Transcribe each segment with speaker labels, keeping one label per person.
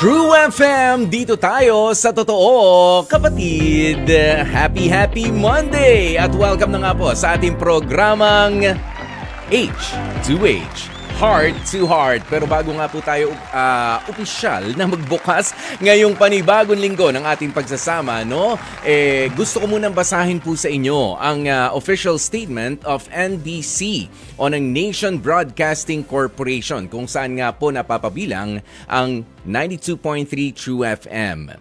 Speaker 1: True FM, dito tayo sa totoo, kapatid. Happy Monday! At welcome na nga po sa ating programang H2H, Heart to Heart. Pero bago nga po tayo opisyal na magbukas ngayong panibagong linggo ng ating pagsasama, no? Gusto ko munang basahin po sa inyo ang official statement of NBC o ng Nation Broadcasting Corporation kung saan nga po napapabilang ang 92.3 True FM.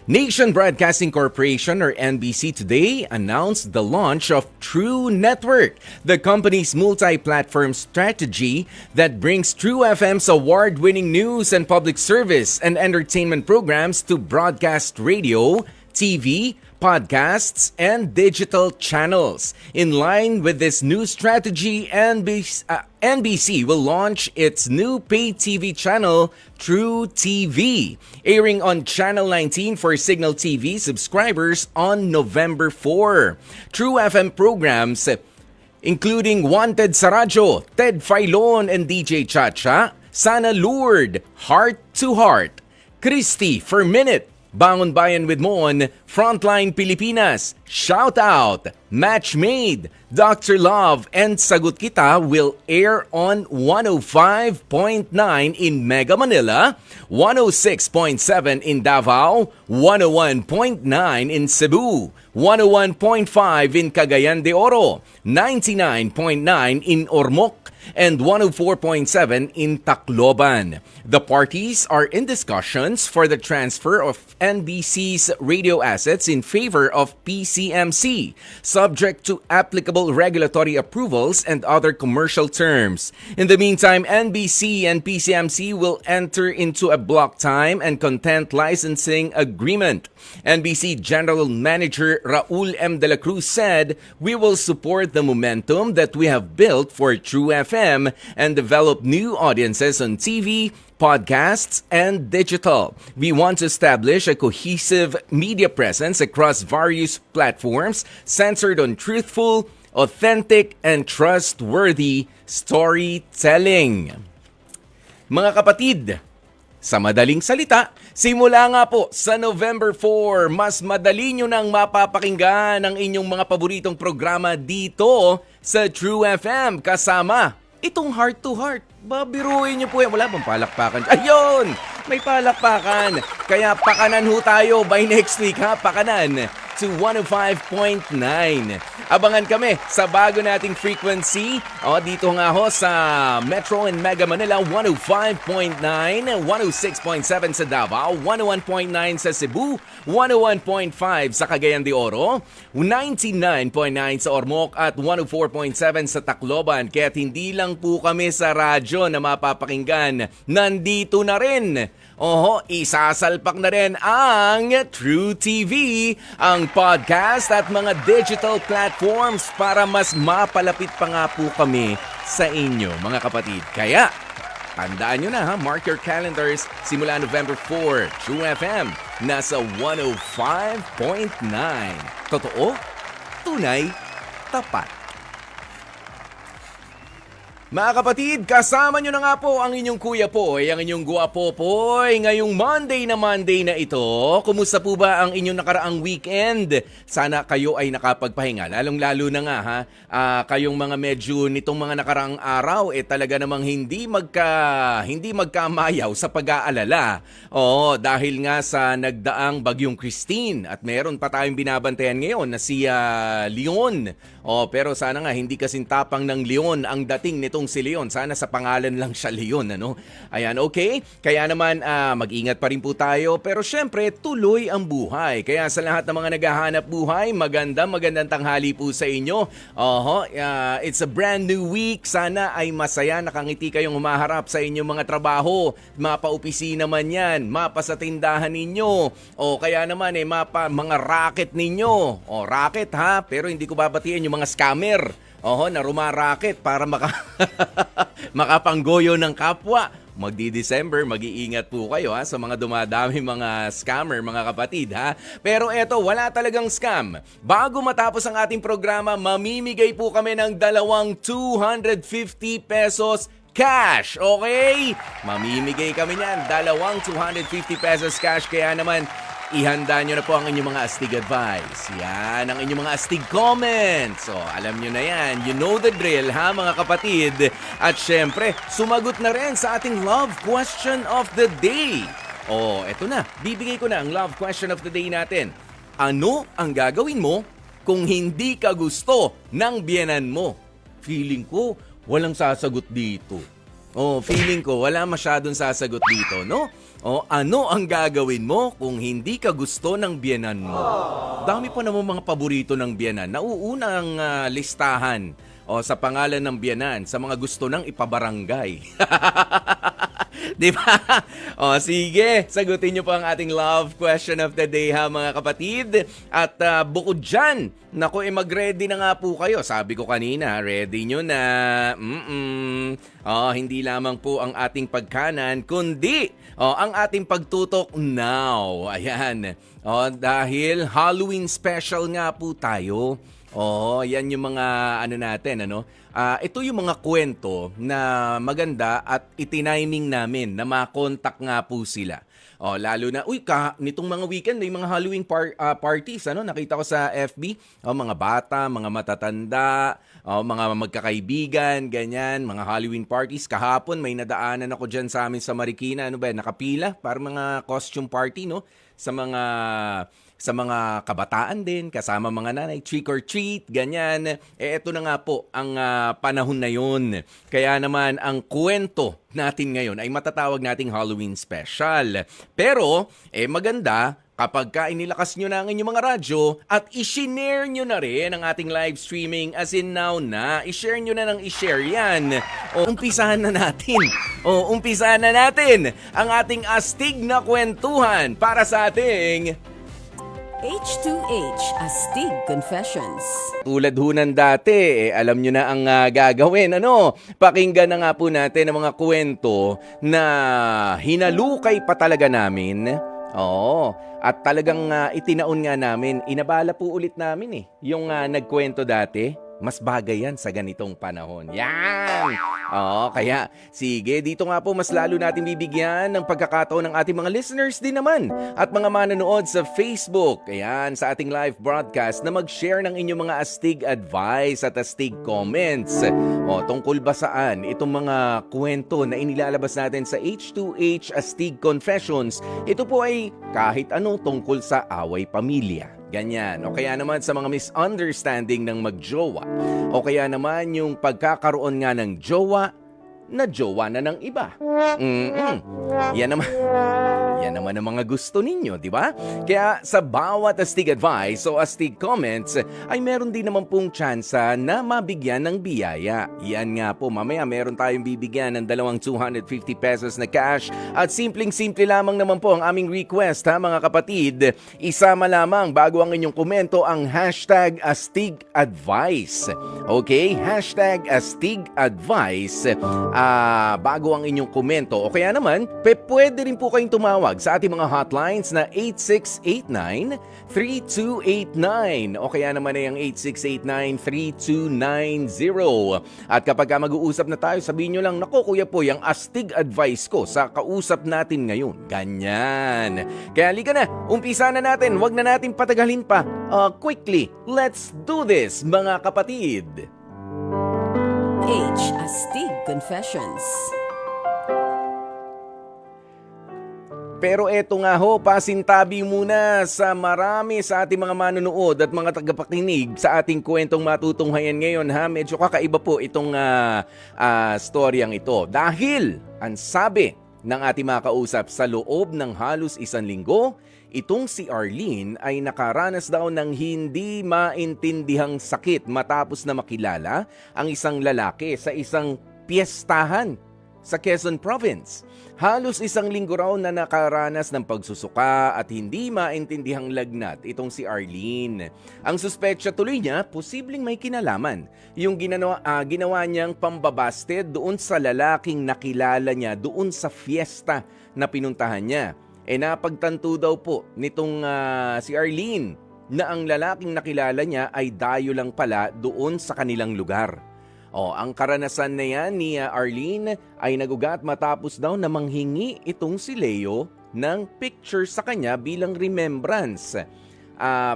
Speaker 1: Nation Broadcasting Corporation or NBC today announced the launch of True Network, the company's multi-platform strategy that brings True FM's award-winning news and public service and entertainment programs to broadcast radio, TV, podcasts, and digital channels. In line with this new strategy, NBC will launch its new pay TV channel, True TV, airing on Channel 19 for Signal TV subscribers on November 4. True FM programs, including Wanted sa Radyo, Ted Filon and DJ Chacha, Sana Lourd, Heart to Heart, Christy for Minute, Bangon Bayan with Mon, Frontline Pilipinas, Shout Out, Match Made, Dr. Love, and Sagot Kita will air on 105.9 in Mega Manila, 106.7 in Davao, 101.9 in Cebu, 101.5 in Cagayan de Oro, 99.9 in Ormoc, and 104.7 in Tacloban. The parties are in discussions for the transfer of NBC's radio assets in favor of PCMC, subject to applicable regulatory approvals and other commercial terms. In the meantime, NBC and PCMC will enter into a block time and content licensing agreement. NBC General Manager Raul M. De La Cruz said, "We will support the momentum that we have built for True FM and develop new audiences on TV, podcasts, and digital. We want to establish a cohesive media presence across various platforms centered on truthful, authentic, and trustworthy storytelling." Mga kapatid, sa madaling salita, simula nga po sa November 4, mas madali nyo nang mapapakinggan ang inyong mga paboritong programa dito sa True FM kasama itong Heart to Heart. Babiruin niyo po yan. Wala bang palakpakan? Ayun! May palakpakan. Kaya pakanan ho tayo by next week ha. Pakanan to 105.9. Abangan kami sa bago nating frequency. Dito nga ho sa Metro and Mega Manila, 105.9, 106.7 sa Davao, 101.9 sa Cebu, 101.5 sa Cagayan de Oro, 99.9 sa Ormoc at 104.7 sa Tacloban. Kaya hindi lang po kami sa radyo na mapapakinggan. Nandito na rin. Isasalpak na rin ang True TV, ang podcast at mga digital platforms para mas mapalapit pa nga po kami sa inyo, mga kapatid. Kaya, tandaan nyo na ha, mark your calendars, simula November 4, True FM, nasa 105.9. Totoo, tunay, tapat. Mga kapatid, kasama nyo na nga po ang inyong Kuya Poy, ang inyong Guwapo Poy. Ngayong Monday na ito, kumusta po ba ang inyong nakaraang weekend? Sana kayo ay nakapagpahinga, lalong-lalo na nga ha, kayong mga medyo nitong mga nakaraang araw, talaga namang hindi magkamayaw sa pag-aalala. Dahil nga sa nagdaang Bagyong Christine at meron pa tayong binabantayan ngayon na si Leon. Pero sana nga hindi kasintapang ng Leon ang dating nitong si Leon. Sana sa pangalan lang siya Leon, ano? Ayan, okay? Kaya naman mag-ingat pa rin po tayo. Pero syempre, tuloy ang buhay. Kaya sa lahat ng mga naghahanap buhay, magandang tanghali po sa inyo. It's a brand new week. Sana ay masaya, nakangiti kayong humaharap sa inyong mga trabaho. Mapa-opisina man yan, mapa sa tindahan ninyo. Kaya naman mga racket ninyo. Racket ha, pero hindi ko babatiin yung mga scammer. Na rumaraket para makapanggoyo ng kapwa. Magdi-December, mag-iingat po kayo sa mga dumadami mga scammer, mga kapatid ha. Pero eto, wala talagang scam. Bago matapos ang ating programa, mamimigay po kami ng 250 pesos cash. Okay? Mamimigay kami niyan. Dalawang 250 pesos cash. Kaya naman, ihanda nyo na po ang inyong mga astig advice. Yan, ang inyong mga astig comments. So, alam nyo na yan. You know the drill, ha, mga kapatid? At syempre, sumagot na rin sa ating love question of the day. Oh, eto na. Bibigay ko na ang love question of the day natin. Ano ang gagawin mo kung hindi ka gusto ng biyenan mo? Feeling ko, walang sasagot dito. Oh, feeling ko, wala masyadong sasagot dito, no? O, ano ang gagawin mo kung hindi ka gusto ng biyenan mo? Dami pa naman mga paborito ng biyenan. Nauuna ang listahan sa pangalan ng biyenan sa mga gusto ng ipabarangay. Di ba? O, sige, sagutin niyo po ang ating love question of the day, ha, mga kapatid. At bukod dyan, naku, mag-ready na nga po kayo. Sabi ko kanina, ready nyo na. Hindi lamang po ang ating pagkanan, kundi ang ating pagtutok now. Ayan. Dahil Halloween special nga po tayo. Yan yung mga natin, ito yung mga kwento na maganda at itiniming namin na makontak nga po sila. Lalo na, nitong mga weekend, may mga Halloween parties, nakita ko sa FB, mga bata, mga matatanda, mga magkakaibigan, ganyan, mga Halloween parties. Kahapon, may nadaanan ako dyan sa amin sa Marikina, nakapila, para mga costume party, sa mga kabataan din, kasama mga nanay, trick or treat, ganyan. Ito na nga po ang panahon na yun. Kaya naman ang kwento natin ngayon ay matatawag nating Halloween special. Pero, maganda kapag inilakas nyo na ang inyong mga radyo at i-share nyo na rin ang ating live streaming, as in now na. I-share nyo na ng i-share yan. Umpisahan na natin. Umpisahan na natin ang ating astig na kwentuhan para sa ating
Speaker 2: H2H Astig Confessions.
Speaker 1: Tulad hunan dati, alam nyo na ang gagawin. Pakinggan na nga po natin ang mga kwento na hinalukay pa talaga namin. At talagang itinaon nga namin, inabala po ulit namin yung nagkwento dati. Mas bagay yan sa ganitong panahon. Yan! Kaya sige, dito nga po mas lalo natin bibigyan ng pagkakataon ng ating mga listeners din naman at mga manonood sa Facebook. Ayan, sa ating live broadcast na mag-share ng inyong mga astig advice at astig comments. Tungkol ba saan itong mga kwento na inilalabas natin sa H2H Astig Confessions? Ito po ay kahit ano tungkol sa away pamilya. Ganyan. O kaya naman sa mga misunderstanding ng magjowa. O kaya naman yung pagkakaroon nga ng jowa na jowa na ng iba. Yan naman ang mga gusto ninyo, di ba? Kaya sa bawat astig advice o astig comments ay meron din naman pong tsansa na mabigyan ng biyaya. Yan nga po, mamaya meron tayong bibigyan ng dalawang 250 pesos na cash at simpleng-simple lamang naman po ang aming request, ha mga kapatid. Isama lamang bago ang inyong komento ang hashtag astig advice. Okay? Hashtag astig advice. Bago ang inyong komento. O kaya naman, pwede rin po kayong tumawag sa ating mga hotlines na 8689-3289 o kaya naman ay ang 8689-3290. At kapag mag-uusap na tayo, sabihin nyo lang, naku kuya po, yung astig advice ko sa kausap natin ngayon. Ganyan. Kaya halika na, umpisa na natin. Huwag na natin patagalin pa. Quickly, let's do this, mga kapatid.
Speaker 2: H Astig Confessions.
Speaker 1: Pero eto nga ho, pasintabi muna sa marami sa ating mga manonood at mga tagapakinig sa ating kwentong matutunghayan ngayon, ha. Medyo kakaiba po itong storyang ito. Dahil, ang sabi ng ating mga kausap, sa loob ng halos 1 linggo, itong si Arlene ay nakaranas daw ng hindi maintindihang sakit matapos na makilala ang isang lalaki sa isang piyestahan sa Quezon Province. Halos 1 linggo raw na nakaranas ng pagsusuka at hindi maintindihang lagnat itong si Arlene. Ang suspetsya tuloy niya, posibleng may kinalaman yung ginawa niyang pambabasted doon sa lalaking nakilala niya doon sa fiesta na pinuntahan niya. Napagtanto daw po nitong si Arlene na ang lalaking nakilala niya ay dayo lang pala doon sa kanilang lugar. Ang karanasan na yan ni Arlene ay nagugat matapos daw na manghingi itong si Leo ng picture sa kanya bilang remembrance.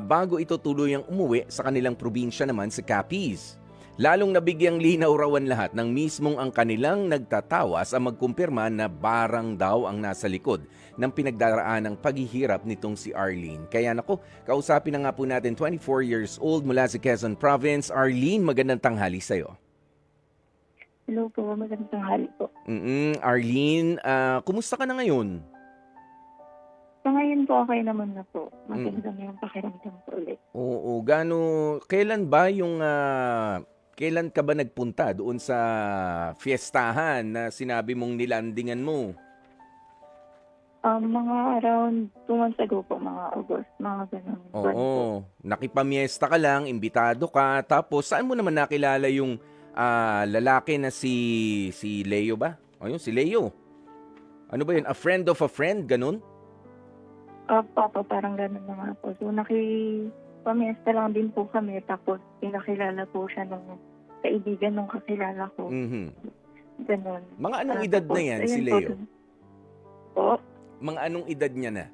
Speaker 1: Bago ito tuluyang umuwi sa kanilang probinsya naman sa Capiz. Lalong nabigyang linaw rawan lahat ng mismong ang kanilang nagtatawas ang magkumpirma na barang daw ang nasa likod ng pinagdaraan ng paghihirap nitong si Arlene. Kaya naku, kausapin na nga po natin 24 years old mula sa Quezon Province. Arlene, magandang tanghali sa'yo.
Speaker 3: Hello po, magandang tanghali po.
Speaker 1: Arlene, kumusta ka na ngayon?
Speaker 3: Sa ngayon po, okay naman na po. Maganda na yung pakiramdam ko ulit.
Speaker 1: Oo, kailan ka ba nagpunta doon sa fiestahan na sinabi mong nilandingan mo?
Speaker 3: Mga around 2 months ago po, mga August, mga ganun. buwan po.
Speaker 1: Oo, nakipamiesta ka lang, imbitado ka, tapos saan mo naman nakilala yung lalaki na si Leo ba? Ayun, si Leo. Ano ba yun? A friend of a friend, ganun?
Speaker 3: Opo, parang ganun na nga po. So, nakipamiesta lang din po kami, tapos pinakilala po siya ng kaibigan ng kakilala ko.
Speaker 1: Mhm.
Speaker 3: Ganun.
Speaker 1: Mga anong edad na
Speaker 3: Tapos,
Speaker 1: yan,
Speaker 3: ayun
Speaker 1: si
Speaker 3: po,
Speaker 1: Leo?
Speaker 3: Po.
Speaker 1: Mga anong edad niya na?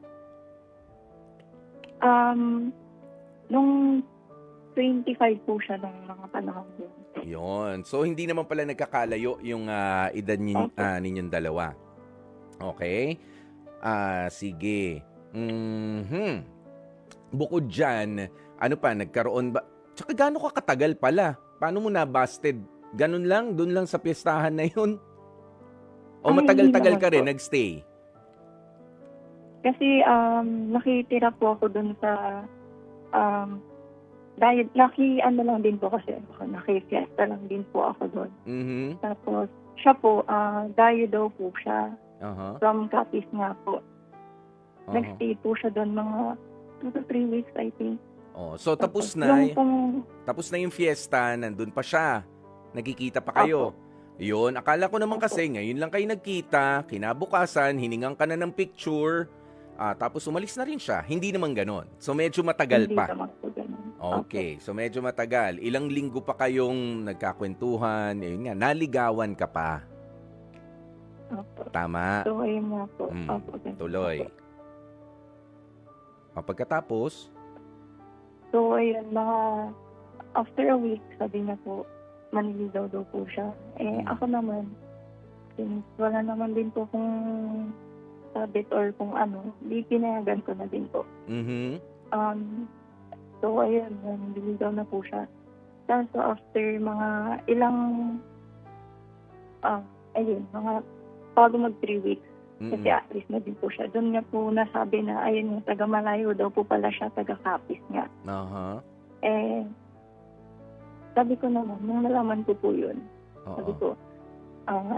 Speaker 3: Nung 25 po siya nung mga panahon yun.
Speaker 1: Yon. So, hindi naman pala nagkakalayo yung edad
Speaker 3: Opo.
Speaker 1: ninyong dalawa. Okay? Sige. Bukod dyan, ano pa, nagkaroon ba? Tsaka gaano ka katagal pala? Paano mo na-busted? Ganun lang? Doon lang sa piyestahan na yun? O
Speaker 3: Ay,
Speaker 1: matagal-tagal
Speaker 3: hindi
Speaker 1: ka rin,
Speaker 3: naman po.
Speaker 1: nagstay?
Speaker 3: Kasi nakitira po ako dun sa dahil ano lang din po kasi ako, naki-fiesta lang din po ako doon.
Speaker 1: Mhm.
Speaker 3: Tapos siya po, dayo daw po siya
Speaker 1: Aha.
Speaker 3: from Capiz nga po.
Speaker 1: Aha.
Speaker 3: Nagstay po siya doon mga 2 to 3 weeks I think.
Speaker 1: So tapos
Speaker 3: Tapos
Speaker 1: na,
Speaker 3: yung pong,
Speaker 1: tapos na yung fiesta, nandun pa siya. Nagkikita pa kayo. Yun, akala ko naman
Speaker 3: Opo.
Speaker 1: kasi ngayon lang kayo nagkita, kinabukasan, hiningan ka na ng picture, tapos umalis na rin siya. Hindi naman ganon. So medyo matagal
Speaker 3: hindi
Speaker 1: pa.
Speaker 3: naman po ganun.
Speaker 1: Okay, so medyo matagal. Ilang linggo pa kayong nagkakwentuhan, yun nga, naligawan ka pa.
Speaker 3: Opo.
Speaker 1: Tama?
Speaker 3: So ayun nga po.
Speaker 1: Mm,
Speaker 3: Opo, ganun
Speaker 1: Tuloy.
Speaker 3: po.
Speaker 1: Pagkatapos,
Speaker 3: So ayun, mga after a week, sabi niya po, maniligaw daw po siya. Ako naman, since wala naman din po kung sabit or kung ano, di pinayagan ko na din po.
Speaker 1: mhm,
Speaker 3: So ayun, naniligaw na po siya. Tapos after mga ilang, mga bago mag 3 weeks, kasi
Speaker 1: mhm,
Speaker 3: alis na din po siya. Doon nga po nasabi na, ayun, taga Malayo daw po pala siya, taga Capiz nga.
Speaker 1: aha,
Speaker 3: Sabi ko naman, nung nalaman ko po yun, sabi
Speaker 1: oo,
Speaker 3: ko,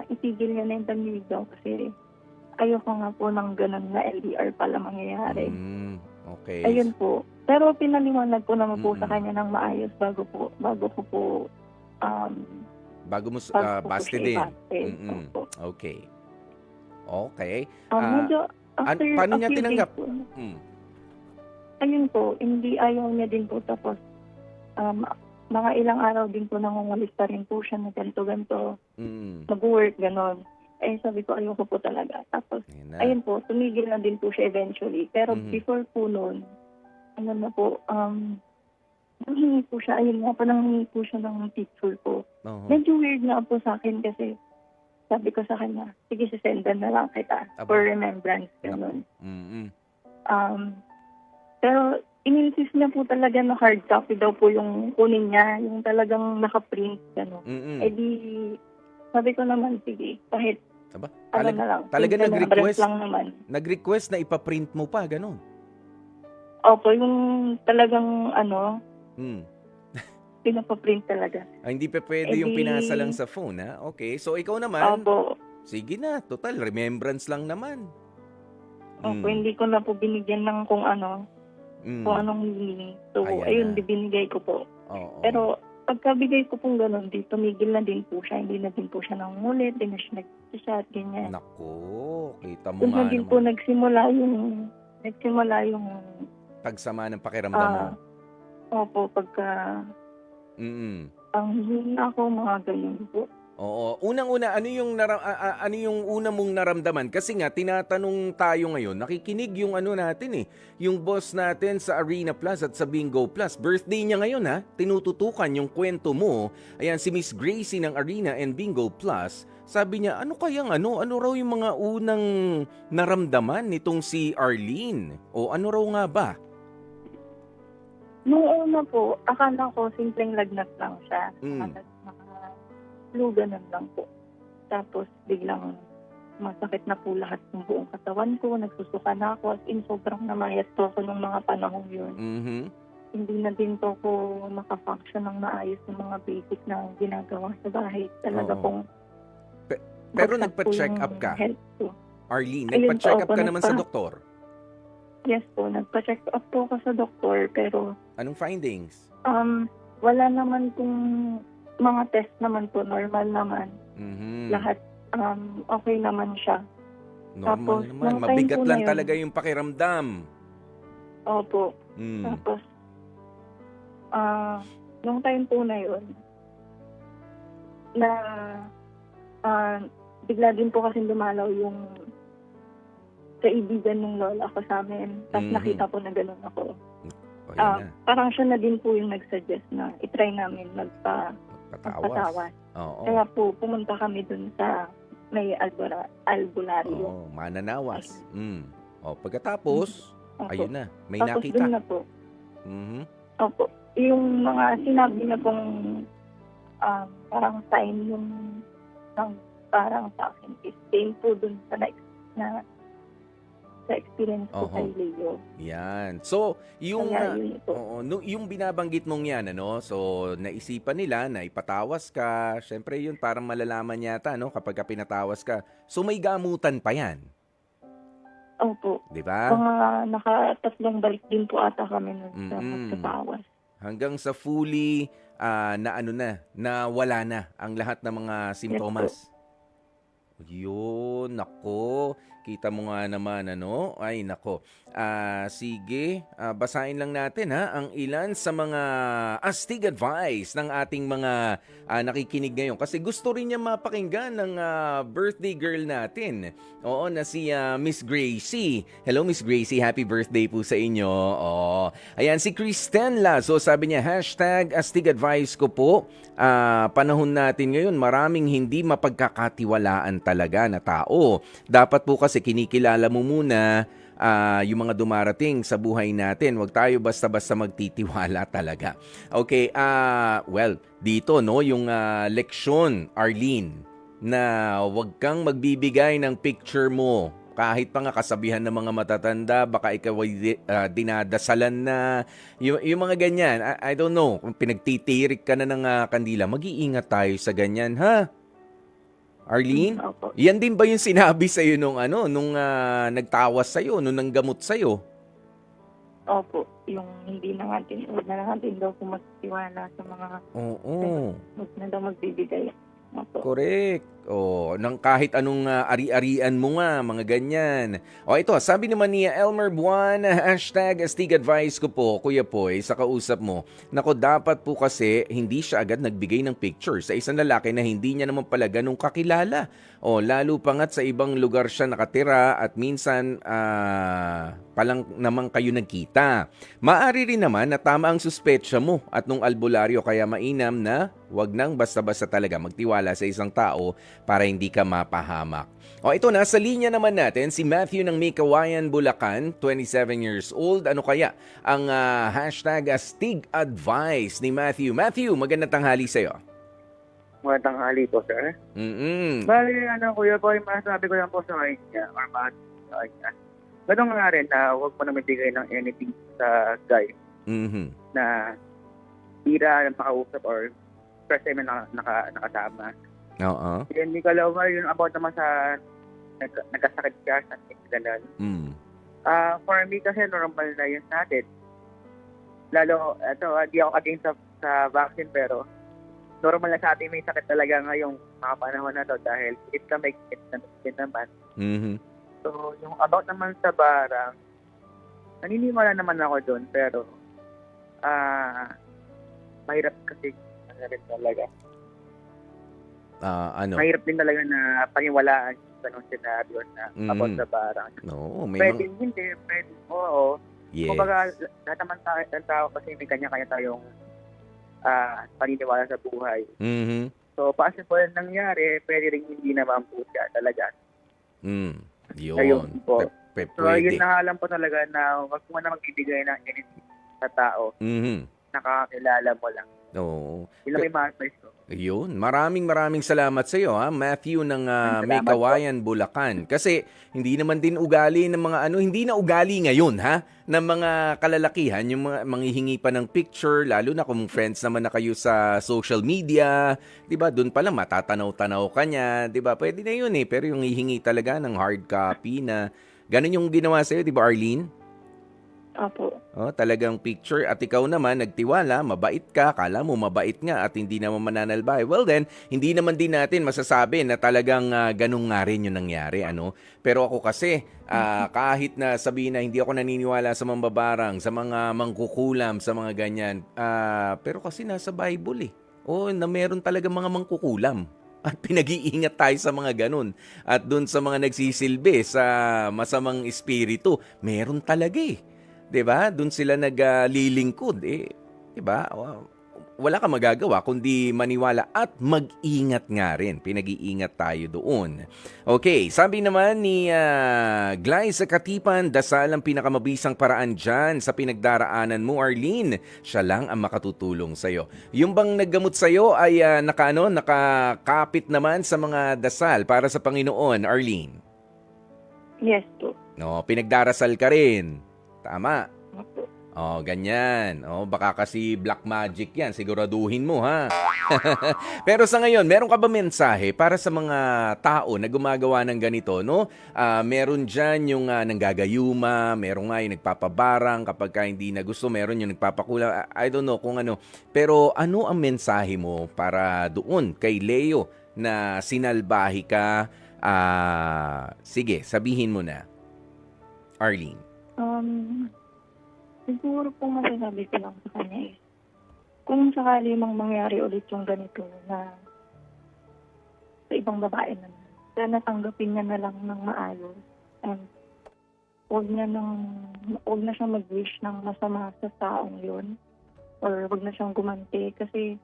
Speaker 3: itigil niya na yung panliligaw kasi ayoko nga po ng ganun na LDR pala mangyayari.
Speaker 1: okay.
Speaker 3: Ayun po. Pero pinaliwanag ko naman po sa
Speaker 1: Mm-mm.
Speaker 3: kanya ng maayos bago ko po,
Speaker 1: Bago mo
Speaker 3: bago ko
Speaker 1: busted
Speaker 3: siya
Speaker 1: din.
Speaker 3: i-busted.
Speaker 1: Mm-mm.
Speaker 3: Opo.
Speaker 1: Okay. Okay.
Speaker 3: Medyo after
Speaker 1: paano
Speaker 3: a
Speaker 1: niya
Speaker 3: few
Speaker 1: tinanggap?
Speaker 3: days po,
Speaker 1: Mm.
Speaker 3: ayun po, hindi ayaw niya din po. Tapos, mga ilang araw din po nangungulit pa rin po siya na ganito,
Speaker 1: Mm.
Speaker 3: mag-work, gano'n. Sabi ko, ayoko po talaga. Tapos,
Speaker 1: Ayan na.
Speaker 3: ayun po, tumigil na din po siya eventually. Pero
Speaker 1: Mhm.
Speaker 3: before po noon, ano na po, nanghingi po siya, ayun nga po, nanghingi po siya ng picture po.
Speaker 1: Oo.
Speaker 3: Medyo weird nga po sa akin kasi sabi ko sa kanya, sige, sisendan na lang kita
Speaker 1: Aba.
Speaker 3: for remembrance, gano'n.
Speaker 1: Mm-mm.
Speaker 3: Pero ininsist niya po talaga na hard copy daw po yung kunin niya, yung talagang nakaprint, gano'n.
Speaker 1: Mm-mm.
Speaker 3: Di, sabi ko naman, sige, kahit
Speaker 1: Aba,
Speaker 3: ano na lang.
Speaker 1: talaga
Speaker 3: print
Speaker 1: nag-request?
Speaker 3: lang naman.
Speaker 1: Nag-request na ipaprint mo pa, ganun.
Speaker 3: Opo, yung talagang
Speaker 1: Mm.
Speaker 3: pinapaprint talaga.
Speaker 1: Hindi pa pwede yung
Speaker 3: di-
Speaker 1: pinasa lang sa phone, ha? Okay, so ikaw naman,
Speaker 3: Opo,
Speaker 1: sige na, total, remembrance lang naman.
Speaker 3: opo, hindi ko na po binigyan ng kung
Speaker 1: Mm.
Speaker 3: anong meaning. So,
Speaker 1: Ayan
Speaker 3: ayun,
Speaker 1: na.
Speaker 3: binigay ko po.
Speaker 1: Oo.
Speaker 3: Pero, pagkabigay ko pong gano'n, di tumigil na din po siya. Hindi na din po siya nangulit, hindi na siya nag-chat, ganyan.
Speaker 1: Nako, kita mo
Speaker 3: Doon
Speaker 1: nga
Speaker 3: na din po
Speaker 1: naman.
Speaker 3: nagsimula yung
Speaker 1: Pagsama ng pakiramdam mo.
Speaker 3: opo, pagka
Speaker 1: Mm.
Speaker 3: Panghihina ko, mga ganyan po.
Speaker 1: Oo. Unang-una, ano yung una mong naramdaman? Kasi nga, tinatanong tayo ngayon, nakikinig yung ano natin yung boss natin sa Arena Plus at sa Bingo Plus. Birthday niya ngayon ha, tinututukan yung kwento mo. Ayan, si Miss Gracie ng Arena and Bingo Plus. Sabi niya, ano raw yung mga unang naramdaman nitong si Arlene? O ano raw nga ba?
Speaker 3: Nung una po, akala ko simpleng lagnat lang siya.
Speaker 1: Mm.
Speaker 3: Mga flu, ganun lang po. Tapos biglang masakit na po lahat ng buong katawan ko, nagsusuka na ako, as in sobrang namayat po ako nung mga panahon yun.
Speaker 1: Mhm.
Speaker 3: Hindi na din po ako makafunction ng maayos ng mga basic na ginagawa sa bahay. Talaga
Speaker 1: Oo.
Speaker 3: pong
Speaker 1: Pero
Speaker 3: bagsak po
Speaker 1: nagpa-check
Speaker 3: yung
Speaker 1: up ka,
Speaker 3: health ko.
Speaker 1: Arlene?
Speaker 3: Ayun
Speaker 1: Nagpa-check up
Speaker 3: po,
Speaker 1: ka naman sa doktor?
Speaker 3: Yes po, nagpa-check up po ako sa doktor, pero
Speaker 1: Anong findings?
Speaker 3: wala naman kung mga test naman po, normal naman.
Speaker 1: Mhm.
Speaker 3: Lahat okay naman siya.
Speaker 1: Normal
Speaker 3: Tapos,
Speaker 1: naman.
Speaker 3: nung time
Speaker 1: Mabigat
Speaker 3: po
Speaker 1: lang
Speaker 3: na yun-
Speaker 1: talaga yung pakiramdam.
Speaker 3: Opo.
Speaker 1: Mm.
Speaker 3: Tapos, nung time po na yun, na bigla din po kasi dumalaw yung kaibigan ng lola ko sa amin. Tapos
Speaker 1: Mhm.
Speaker 3: nakita po na gano'n ako.
Speaker 1: O, yan na.
Speaker 3: Parang siya na din po yung nag-suggest na itry namin
Speaker 1: Patawas.
Speaker 3: magpatawas.
Speaker 1: Oo.
Speaker 3: Kaya po pumunta kami dun sa may albularyo.
Speaker 1: Oo, mananawas. O, pagkatapos,
Speaker 3: Opo.
Speaker 1: ayun na. May
Speaker 3: Tapos
Speaker 1: nakita.
Speaker 3: dun na po.
Speaker 1: Mhm.
Speaker 3: Opo. Yung mga sinabi na pong parang sign yung ng parang sa akin is same po dun sa sa experience ko
Speaker 1: Oho.
Speaker 3: kay Leo.
Speaker 1: Yan. So, yung
Speaker 3: Kaya yun po.
Speaker 1: yung binabanggit mong yan, ano? So, naisipan nila na ipatawas ka. Syempre, yun parang malalaman yata, no? Kapag ka pinatawas ka. So, may gamutan pa yan.
Speaker 3: Opo.
Speaker 1: Di ba?
Speaker 3: Mga nakatatlong balik din po ata kami nun sa
Speaker 1: Mm-mm.
Speaker 3: magkatawas.
Speaker 1: Hanggang sa fully na wala na ang lahat ng mga simptomas. Yun, nako. Kita mo nga naman, ano? Ay, nako. Sige, basahin lang natin ha ang ilan sa mga astig advice ng ating mga nakikinig ngayon. Kasi gusto rin niya mapakinggan ng birthday girl natin. Oo, na si Miss Gracie. Hello, Miss Gracie. Happy birthday po sa inyo. Oh. Ayan, si Kristen Lazo. Sabi niya, #astig advice ko po. Panahon natin ngayon, maraming hindi mapagkakatiwalaan talaga na tao. Dapat po kasi kinikilala mo muna yung mga dumarating sa buhay natin. Huwag tayo basta-basta magtitiwala talaga. Okay, well, dito no, yung leksyon, Arlene, na huwag kang magbibigay ng picture mo. Kahit pa nga kasabihan ng mga matatanda, baka ikaw ay dinadasalan na. Yung mga ganyan, I don't know, kung pinagtitirik ka na ng kandila, mag-iingat tayo sa ganyan, ha? Arlene?
Speaker 3: Opo.
Speaker 1: Yan din ba yung sinabi sa'yo nung nagtawas sa'yo, nung nanggamot sa'yo?
Speaker 3: Opo. Yung hindi na natin, huwag na natin daw kung magtiwala sa mga
Speaker 1: Oo.
Speaker 3: huwag na daw magbibigay. Opo.
Speaker 1: Correct. O, nang kahit anong ari-arian mo nga, mga ganyan. O, ito, sabi naman ni Elmer Buwan, #astig advice ko po, Kuya Poy, sa kausap mo, nako, dapat po kasi hindi siya agad nagbigay ng picture sa isang lalaki na hindi niya naman pala ganun kakilala. O, lalo pa nga't sa ibang lugar siya nakatira at minsan palang naman kayo nagkita. Maari rin naman na tama ang suspetsya mo at nung albularyo, kaya mainam na wag nang basta-basta talaga magtiwala sa isang tao para hindi ka mapahamak. O ito, nasa linya naman natin si Matthew ng Mikawayan, Bulacan, 27 years old. Ano kaya ang #astig advice ni Matthew? Matthew, magandang tanghali sa'yo.
Speaker 4: Magandang hali po, sir.
Speaker 1: Mm-mm.
Speaker 4: Kuya Boy, masasabi ko lang po sa kanya, or sa kanya. Ganun nga rin na huwag mo na magbigay ng anything sa guy
Speaker 1: Mhm.
Speaker 4: na tira ng makausap or first time na nakasama.
Speaker 1: Oo.
Speaker 4: Then, ikalawa, yun about naman sa nagkasakit ka sa ganun.
Speaker 1: Mm.
Speaker 4: For me kasi normal na yun sa atin. Lalo, di ako against sa vaccine, pero normal na sa atin may sakit talaga ngayong mga panahon na to dahil it na may sakit na din naman.
Speaker 1: Mhm.
Speaker 4: So, yung about naman sa barang, naniniwala naman ako doon, pero mahirap kasi na rin talaga.
Speaker 1: Ano?
Speaker 4: Mahirap din talaga na paniwalaan yung ganong senaryo na about sa barang.
Speaker 1: No, may
Speaker 4: Pwede hindi, pwede, oo.
Speaker 1: Yes.
Speaker 4: Kumbaga, lahat naman ng tao kasi may kanya-kanya tayong paniniwala sa buhay.
Speaker 1: Mhm.
Speaker 4: So, possible nangyari, pwede rin hindi naman po siya talaga.
Speaker 1: Yun.
Speaker 4: Ayun po. So,
Speaker 1: Pwede.
Speaker 4: yun na nga lang po talaga na wag mo na magbibigay ng anything sa tao.
Speaker 1: Mhm.
Speaker 4: Nakakilala mo lang.
Speaker 1: Oo.
Speaker 4: Yun lang may ma-advise ko.
Speaker 1: Yun. Maraming salamat sa iyo, ha, Matthew ng May
Speaker 4: Salamat
Speaker 1: Kawayan, Bulacan. Kasi hindi naman din ugali ng mga hindi na ugali ngayon, ha, ng mga kalalakihan, yung mga manghihingi pa ng picture, lalo na kung friends naman na kayo sa social media, 'di ba? Doon pa lang matatanaw-tanaw ka niya, 'di ba? Pwede na 'yun pero yung hihingi talaga ng hard copy na ganun yung ginawa sa iyo, 'di ba, Arlene?
Speaker 3: Opo.
Speaker 1: Oh, talagang picture at ikaw naman nagtiwala, mabait ka, kala mo mabait nga at hindi naman mananalbay. Well then, hindi naman din natin masasabi na talagang ganun nga rin yung nangyari, ano. Pero ako kasi, kahit na sabihin na hindi ako naniniwala sa mambabarang, sa mga mangkukulam, sa mga ganyan, pero kasi nasa Bible eh. Oh, na meron talaga mga mangkukulam. At pinag-iingat tayo sa mga ganun. At dun sa mga nagsisilbi sa masamang espiritu, meron talaga eh. 'Di ba? Doon sila naglilingkod 'di ba? Wala kang magagawa kundi maniwala at mag-ingat nga rin. Pinag-iingat tayo doon. Okay, sabi naman ni Glay sa Katipan, dasal ang pinakamabisang paraan dyan sa pinagdaraanan mo, Arlene. Siya lang ang makatutulong sa'yo. Yung bang naggamot sa'yo ay nakakapit naman sa mga dasal para sa Panginoon, Arlene?
Speaker 3: Yes po.
Speaker 1: No, pinagdarasal ka rin. Tama.
Speaker 3: Opo.
Speaker 1: Oh, ganyan. Oh, baka kasi black magic 'yan, siguraduhin mo ha. Pero sa ngayon, meron ka ba mensahe para sa mga tao na gumagawa ng ganito, no? Meron diyan yung nanggagayuma, meron nga yung nagpapabarang kapag hindi na gusto, meron yung nagpapakula. I don't know kung ano. Pero ano ang mensahe mo para doon kay Leo na sinalbahi ka? Sige, sabihin mo na. Arlene.
Speaker 3: Siguro po masasabi ko lang sa kanya is, kung sakali mang mangyari ulit yung ganito na sa ibang babae naman, sana tanggapin niya na lang ng maayos. And huwag na siyang mag-wish ng masama sa taong yun. Or huwag na siyang gumanti kasi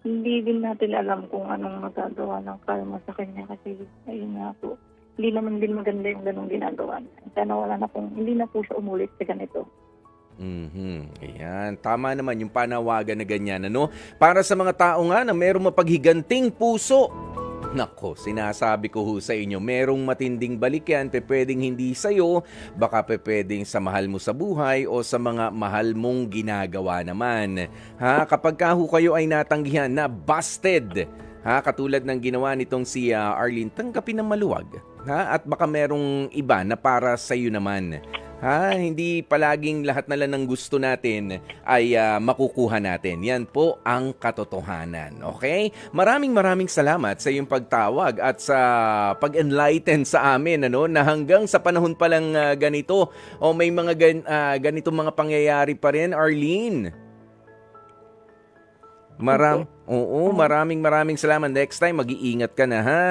Speaker 3: hindi din natin alam kung anong magagawa ng karma sa kanya kasi ayun nga po. Hindi naman din maganda yung ganong ginagawa niya. Sana hindi na po siya umulit sa ganito.
Speaker 1: Ayan. Tama naman yung panawagan na ganyan, ano? Para sa mga tao nga na merong mapaghiganting puso. Nako, sinasabi ko ho sa inyo, merong matinding balik yan, pwedeng hindi sa'yo, baka pwedeng sa mahal mo sa buhay o sa mga mahal mong ginagawa naman. Ha? Kapag ho kayo ay natanggihan na busted, katulad ng ginawa nitong si Arlene, tanggapin ng maluwag. At baka merong iba na para sa iyo naman. Hindi palaging lahat na lang ng gusto natin ay makukuha natin. Yan po ang katotohanan. Okay? Maraming salamat sa iyong pagtawag at sa pag-enlighten sa amin, ano, na hanggang sa panahon pa lang ganito o may mga ganitong mga pangyayari pa rin, Arlene. Maraming salamat. Next time, mag-iingat ka na, ha?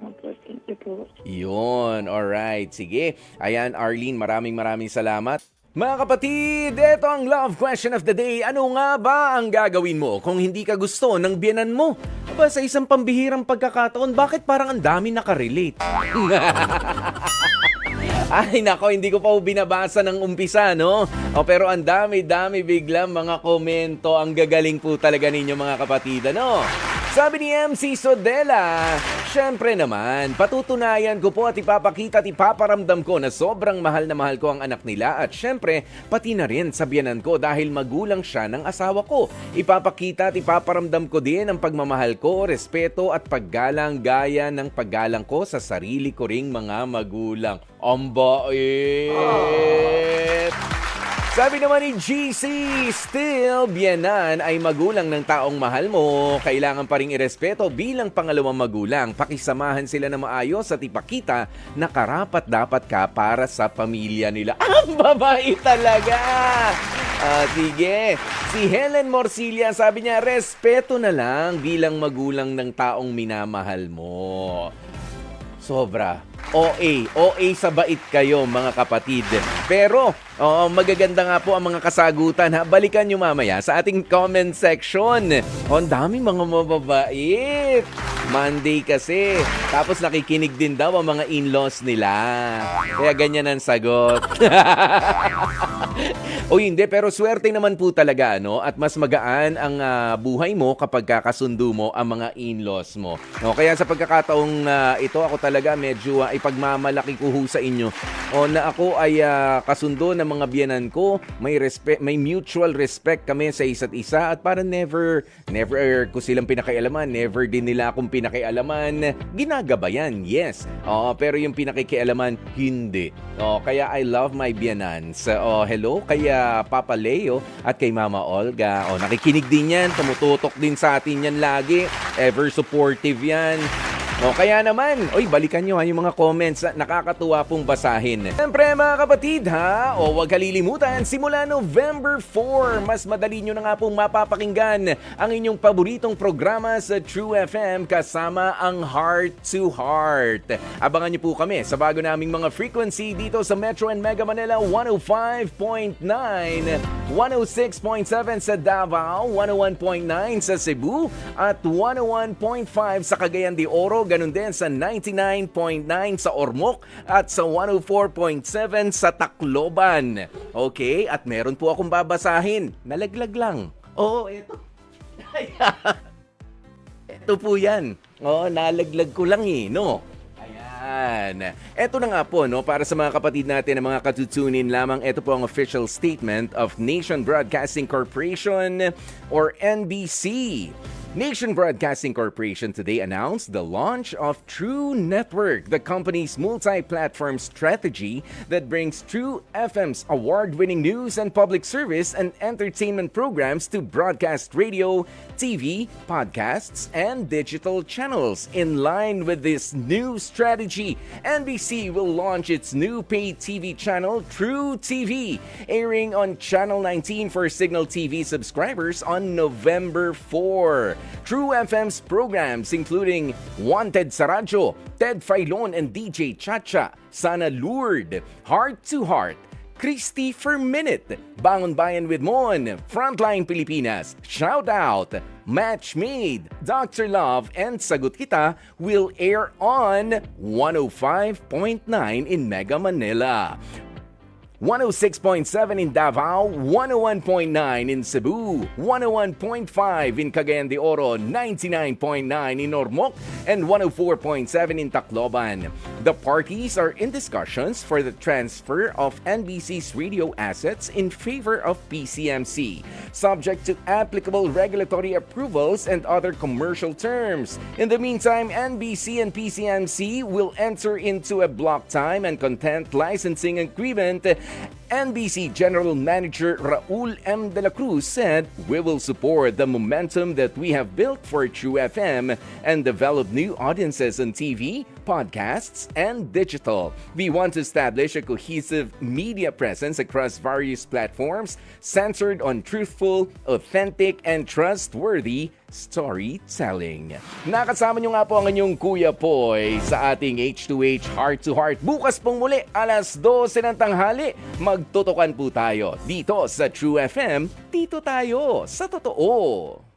Speaker 3: Okay, thank you po.
Speaker 1: Yun, alright. Sige. Ayan, Arlene, maraming salamat. Mga kapatid, ito ang love question of the day. Ano nga ba ang gagawin mo kung hindi ka gusto ng biyenan mo? Aba, sa isang pambihirang pagkakataon, bakit parang ang dami nakarelate? Ay, nako, hindi ko pa binabasa ng umpisa, no? Pero ang dami biglang mga komento. Ang gagaling po talaga ninyo, mga kapatid, ano? Sabi ni MC Sodela, syempre naman, patutunayan ko po at ipapakita at ipaparamdam ko na sobrang mahal na mahal ko ang anak nila at syempre, pati na rin sa biyenan ko dahil magulang siya ng asawa ko. Ipapakita at ipaparamdam ko din ang pagmamahal ko, respeto at paggalang gaya ng paggalang ko sa sarili ko ring mga magulang. Ang bait! Sabi naman ni GC, still, biyenan ay magulang ng taong mahal mo. Kailangan pa rin irespeto bilang pangalawang magulang. Pakisamahan sila na maayos at ipakita na karapat-dapat ka para sa pamilya nila. Ang babae talaga! Sige. Si Helen Morcilla, sabi niya, respeto na lang bilang magulang ng taong minamahal mo. Sobra. OA sa bait kayo mga kapatid. Pero, magaganda nga po ang mga kasagutan ha. Balikan nyo mamaya sa ating comment section. Ang daming mga mababait. Monday kasi. Tapos nakikinig din daw ang mga in-laws nila. Kaya ganyan ang sagot. O hindi, pero swerte naman po talaga, no? At mas magaan ang buhay mo kapag kakasundo mo ang mga in-laws mo. No? Kaya sa pagkakataong ito, ako talaga medyo ipagmamalaki ko ho sa inyo na ako ay kasundo ng mga biyanan ko. May mutual respect kami sa isa't isa at para never ko silang pinakaialaman, never din nila akong pinakaialaman. Ginagabayan, yes. Pero yung pinakikialaman, hindi. Kaya I love my biyanans. Hello kaya Papa Leo at kay Mama Olga. Nakikinig din yan, tumututok din sa atin yan lagi. Ever supportive yan. Kaya naman, balikan nyo yung mga comments na nakakatuwa pong basahin. Siyempre mga kapatid huwag kalilimutan, simula November 4, mas madali nyo na nga pong mapapakinggan ang inyong paboritong programa sa True FM kasama ang Heart to Heart. Abangan nyo po kami sa bago naming mga frequency dito sa Metro and Mega Manila 105.9, 106.7 sa Davao, 101.9 sa Cebu, at 101.5 sa Cagayan de Oro. Ganun din sa 99.9 sa Ormoc at sa 104.7 sa Tacloban. Okay, at meron po akong babasahin. Nalaglag lang. Ito. Ito po yan. Nalaglag ko lang no? Ayan. Ito na nga po, para sa mga kapatid natin na mga katutunin lamang, ito po ang official statement of Nation Broadcasting Corporation or NBC. Nation Broadcasting Corporation today announced the launch of True Network, the company's multi-platform strategy that brings True FM's award-winning news and public service and entertainment programs to broadcast radio, TV, podcasts, and digital channels. In line with this new strategy, NBC will launch its new paid TV channel, True TV, airing on Channel 19 for Signal TV subscribers on November 4. True FM's programs including Wanted sa Radyo, Ted Filon and DJ Chacha, Sana Lourdes, Heart to Heart, Christy for Minute, Bangon Bayan with Mon, Frontline Pilipinas, Shout Out, Match Made, Dr. Love, and Sagot Kita will air on 105.9 in Mega Manila, 106.7 in Davao, 101.9 in Cebu, 101.5 in Cagayan de Oro, 99.9 in Ormoc, and 104.7 in Tacloban. The parties are in discussions for the transfer of NBC's radio assets in favor of PCMC, subject to applicable regulatory approvals and other commercial terms. In the meantime, NBC and PCMC will enter into a block time and content licensing agreement. NBC General Manager Raul M. De La Cruz said, "We will support the momentum that we have built for True FM and develop new audiences on TV, podcasts, and digital. We want to establish a cohesive media presence across various platforms centered on truthful, authentic, and trustworthy storytelling." Nakasama nyo nga po ang inyong Kuya Poy sa ating H2H Heart to Heart. Bukas pong muli, alas 12 ng tanghali, magtutukan po tayo dito sa True FM. Dito tayo sa totoo.